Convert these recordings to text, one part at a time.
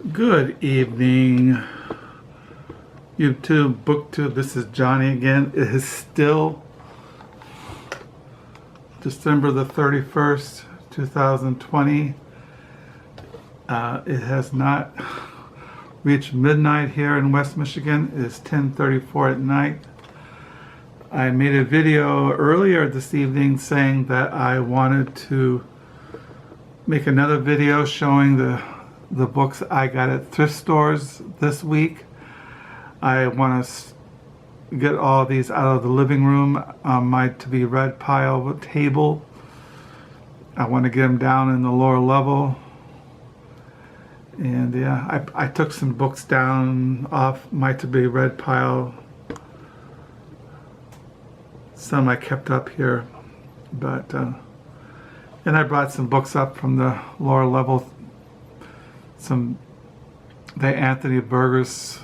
Good evening, YouTube, BookTube. This is Johnny again. It is still December the 31st, 2020. It has not reached midnight here in West Michigan. It is 10:34 at night. I made a video earlier this evening saying that I wanted to make another video showing the books I got at thrift stores this week. I want to get all these out of the living room on my to-be-read pile table. I want to get them down in the lower level. And yeah, I took some books down off my to-be-read pile. Some I kept up here, but and I brought some books up from the lower level. The Anthony Burgess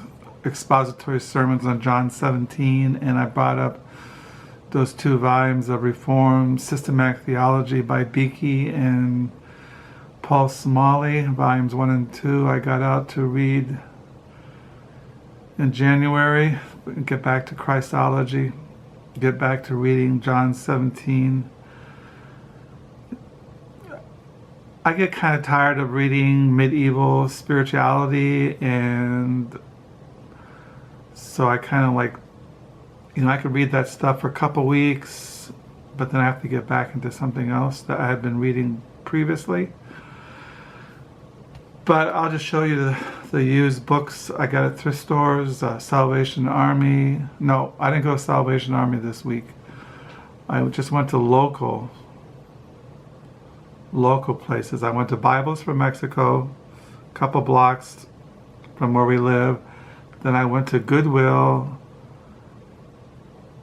expository sermons on John 17, and I brought up those two volumes of Reformed Systematic Theology by Beakey and Paul Smalley, volumes 1 and 2. I got out to read in January, get back to Christology, get back to reading John 17. I get kind of tired of reading medieval spirituality, and so I kind of like, I could read that stuff for a couple weeks, but then I have to get back into something else that I had been reading previously. But I'll just show you the used books I got at thrift stores. Salvation Army. No, I didn't go to Salvation Army this week. I just went to local places. I went to Bibles for Mexico, a couple blocks from where we live. Then I went to Goodwill,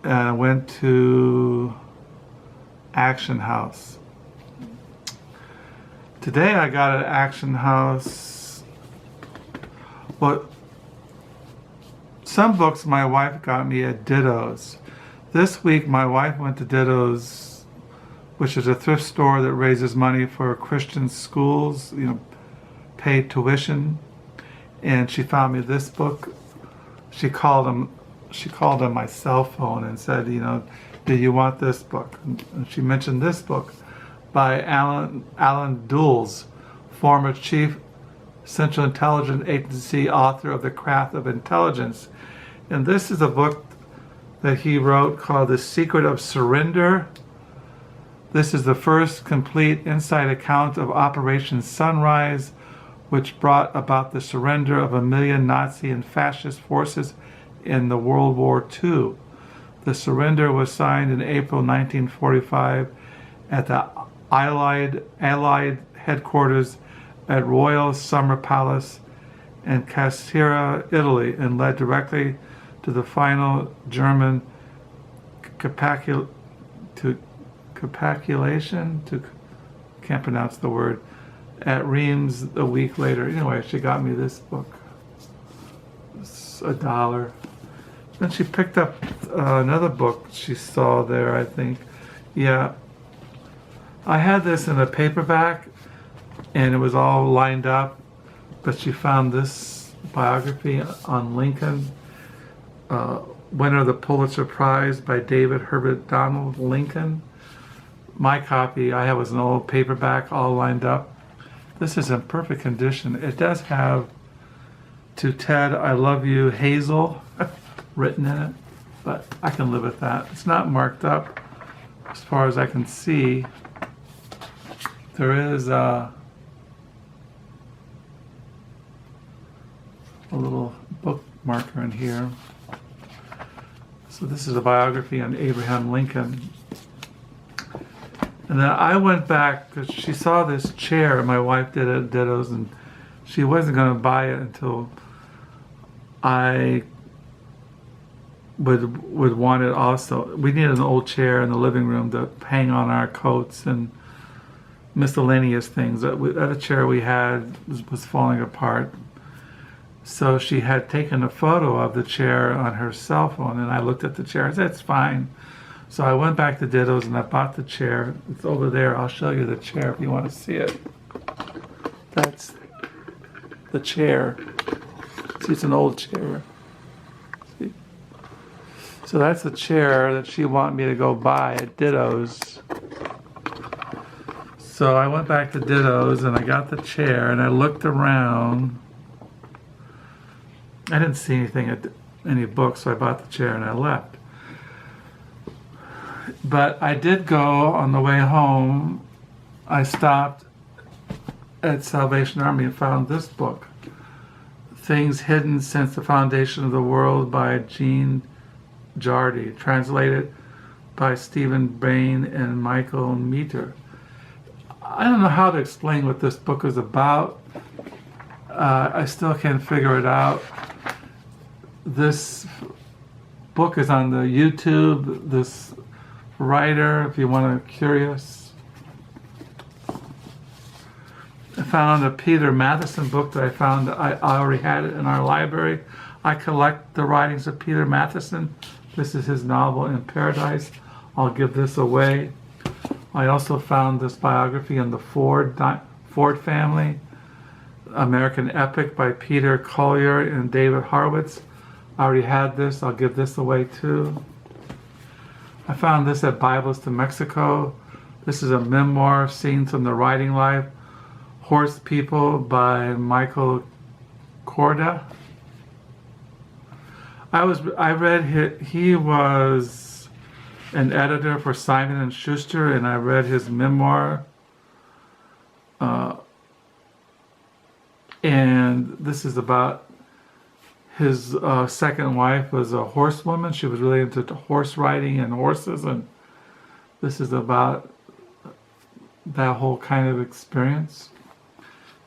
and I went to Action House. Today I got at Action House, well, some books my wife got me at Ditto's. This week my wife went to Ditto's, which is a thrift store that raises money for Christian schools, pay tuition. And she found me this book. She called on my cell phone and said, do you want this book? And she mentioned this book by Alan Dulles, former chief Central Intelligence Agency author of The Craft of Intelligence. And this is a book that he wrote called The Secret of Surrender. This is the first complete inside account of Operation Sunrise, which brought about the surrender of 1 million Nazi and fascist forces in the World War II. The surrender was signed in April 1945 at the Allied headquarters at Royal Summer Palace in Castiera, Italy, and led directly to the final German capitulation, can't pronounce the word, at Reims a week later. Anyway, she got me this book. It's $1. Then she picked up another book she saw there, I think. Yeah. I had this in a paperback, and it was all lined up, but she found this biography on Lincoln, winner of the Pulitzer Prize by David Herbert Donald Lincoln. My copy I have was an old paperback all lined up. This is in perfect condition. It does have "To Ted, I Love You, Hazel" written in it, but I can live with that. It's not marked up as far as I can see. There is a little book marker in here. So this is a biography on Abraham Lincoln. And then I went back because she saw this chair my wife did at Ditto's, and she wasn't going to buy it until I would want it also. We needed an old chair in the living room to hang on our coats and miscellaneous things. That other chair we had was falling apart. So she had taken a photo of the chair on her cell phone, and I looked at the chair and said, it's fine. So I went back to Ditto's and I bought the chair. It's over there. I'll show you the chair if you want to see it. That's the chair. See, it's an old chair. See? So that's the chair that she wanted me to go buy at Ditto's. So I went back to Ditto's and I got the chair and I looked around. I didn't see anything at any books, so I bought the chair and I left. But I did go on the way home. I stopped at Salvation Army and found this book, Things Hidden Since the Foundation of the World by Jean Girard, translated by Stephen Bain and Michael Metteer. I don't know how to explain what this book is about. I still can't figure it out. This book is on the YouTube. This writer, if you want to curious. I found a Peter Mattiessen book that I already had it in our library. I collect the writings of Peter Mattiessen. This is his novel In Paradise. I'll give this away. I also found this biography on the Ford family, American Epic by Peter Collier and David Horowitz. I already had this. I'll give this away too. I found this at Bibles to Mexico. This is a memoir, Scenes from the Writing Life, Horse People by Michael Korda. I read he was an editor for Simon & Schuster, and I read his memoir. And this is about his second wife was a horsewoman. She was really into horse riding and horses, and this is about that whole kind of experience.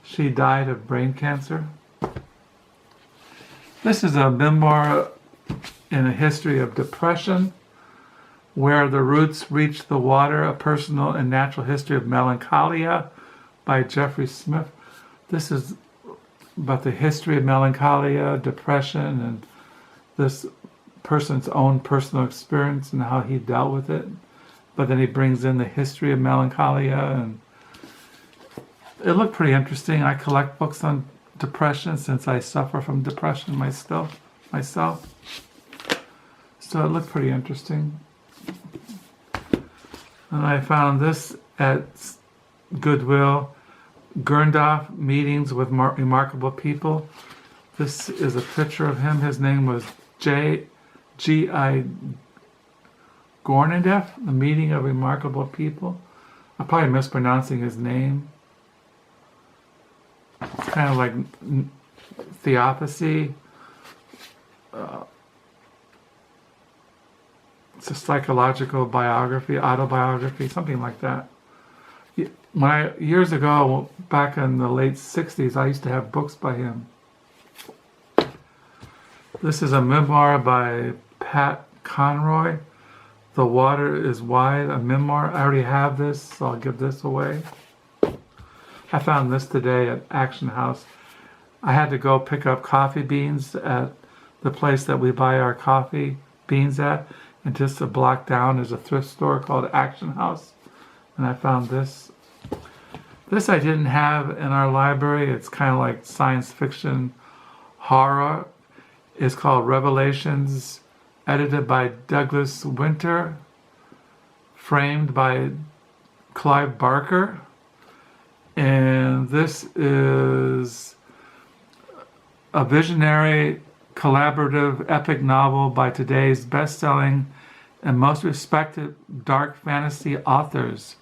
She died of brain cancer. This is a memoir in a history of depression, Where the Roots Reach the Water, A Personal and Natural History of Melancholia by Jeffery Smith. This is about the history of melancholia, depression, and this person's own personal experience and how he dealt with it. But then he brings in the history of melancholia, and it looked pretty interesting. I collect books on depression since I suffer from depression myself. So it looked pretty interesting. And I found this at Goodwill, Gurdjieff, Meetings with Remarkable People. This is a picture of him. His name was G.I. Gurdjieff, The Meeting of Remarkable People. I'm probably mispronouncing his name. It's kind of like theopathy. It's a psychological biography, autobiography, something like that. Years ago, back in the late 60s, I used to have books by him. This is a memoir by Pat Conroy, The Water is Wide, a memoir. I already have this, so I'll give this away. I found this today at Action House. I had to go pick up coffee beans at the place that we buy our coffee beans at, and just a block down is a thrift store called Action House, and I found this. This I didn't have in our library. It's kind of like science fiction horror. It's called Revelations, edited by Douglas Winter, framed by Clive Barker. And this is a visionary, collaborative, epic novel by today's best-selling and most respected dark fantasy authors.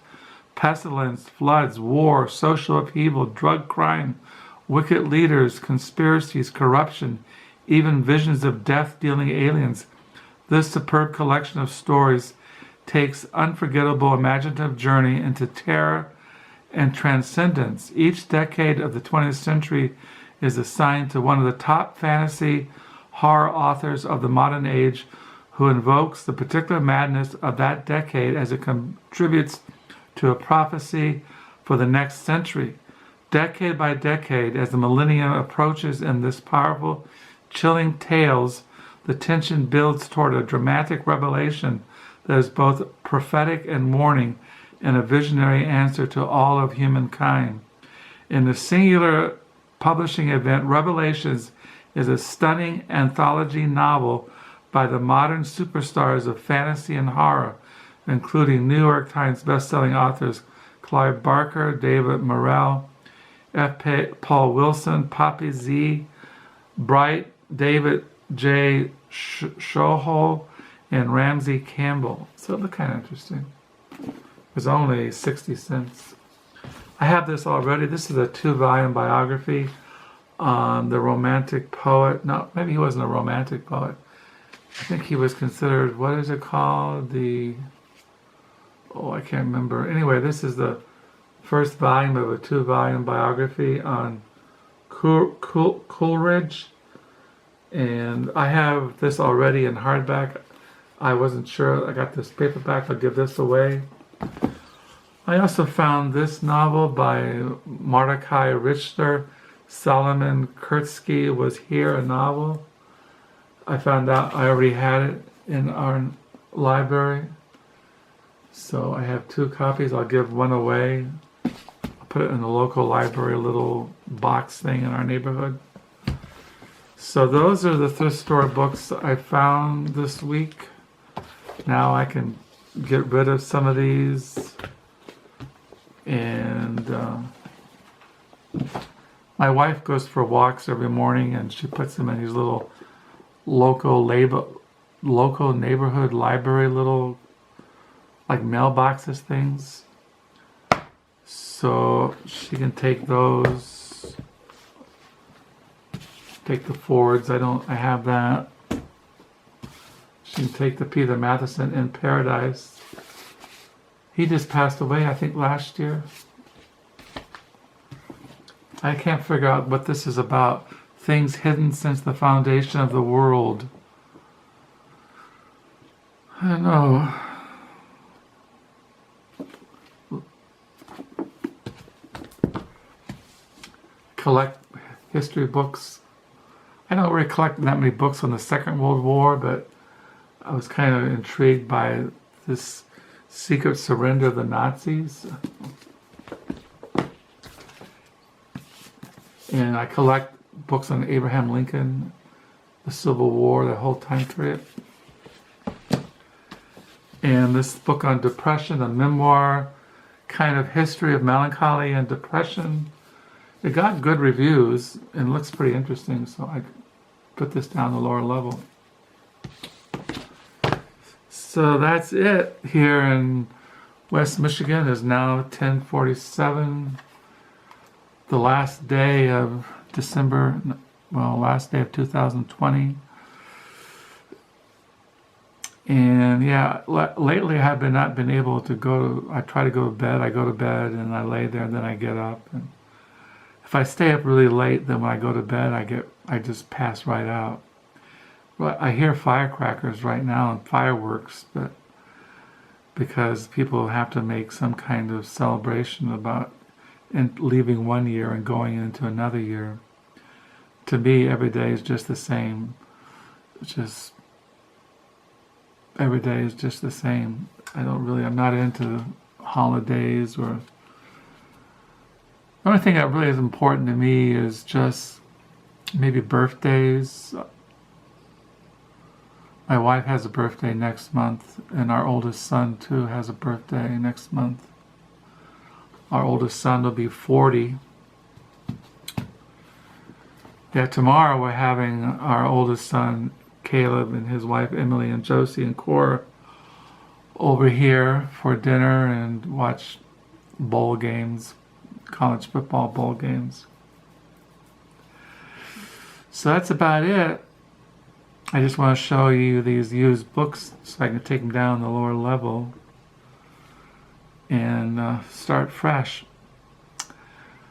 Pestilence, floods, war, social upheaval, drug crime, wicked leaders, conspiracies, corruption, even visions of death-dealing aliens. This superb collection of stories takes unforgettable imaginative journey into terror and transcendence. Each decade of the 20th century is assigned to one of the top fantasy horror authors of the modern age, who invokes the particular madness of that decade as it contributes to a prophecy for the next century. Decade by decade, as the millennium approaches in this powerful, chilling tales, the tension builds toward a dramatic revelation that is both prophetic and warning, and a visionary answer to all of humankind. In the singular publishing event. Revelations is a stunning anthology novel by the modern superstars of fantasy and horror, including New York Times bestselling authors Clive Barker, David Morrell, Paul Wilson, Poppy Z. Bright, David J. Shoho, and Ramsey Campbell. So it looked kind of interesting. It was only 60 cents. I have this already. This is a 2-volume biography on the romantic poet. No, maybe he wasn't a romantic poet. I think he was considered, what is it called? I can't remember. Anyway, this is the first volume of a 2-volume biography on Coleridge. And I have this already in hardback. I wasn't sure. I got this paperback. I'll give this away. I also found this novel by Mordicai Richler, Solomon Gursky Was Here, a novel. I found out I already had it in our library. So I have 2 copies. I'll give one away. I'll put it in the local library, a little box thing in our neighborhood. So those are the thrift store books I found this week. Now I can get rid of some of these. And my wife goes for walks every morning, and she puts them in these little local neighborhood library, little like mailboxes things. So she can take those, take the Fords. I have that. She can take the Peter Mattiessen in Paradise. He just passed away, I think, last year. I can't figure out what this is about. Things hidden since the foundation of the world. I don't know. Collect history books. I don't really collect that many books on the Second World War, but I was kind of intrigued by this secret surrender of the Nazis. And I collect books on Abraham Lincoln, the Civil War, the whole time period. And this book on depression, a memoir, kind of history of melancholy and depression. It got good reviews and looks pretty interesting, so I put this down the lower level. So that's it here in West Michigan. Is now 10:47. The last day of December, last day of 2020. And yeah, lately I have not been able to go. I try to go to bed. I go to bed and I lay there, and then I get up. And if I stay up really late, then when I go to bed, I just pass right out. Well, I hear firecrackers right now and fireworks, but because people have to make some kind of celebration about leaving one year and going into another year. To me, every day is just the same. Every day is just the same. I'm not into holidays or. The only thing that really is important to me is just maybe birthdays. My wife has a birthday next month, and our oldest son too has a birthday next month. Our oldest son will be 40. Yeah, tomorrow we're having our oldest son, Caleb, and his wife, Emily, and Josie, and Cora over here for dinner and watch bowl games, college football bowl games. So that's about it. I just want to show you these used books so I can take them down the lower level and start fresh.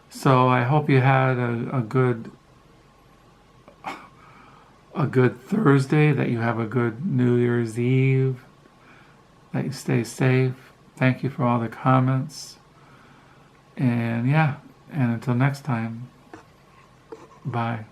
So I hope you had a good Thursday, that you have a good New Year's Eve, that you stay safe. Thank you for all the comments. And yeah, and until next time, bye.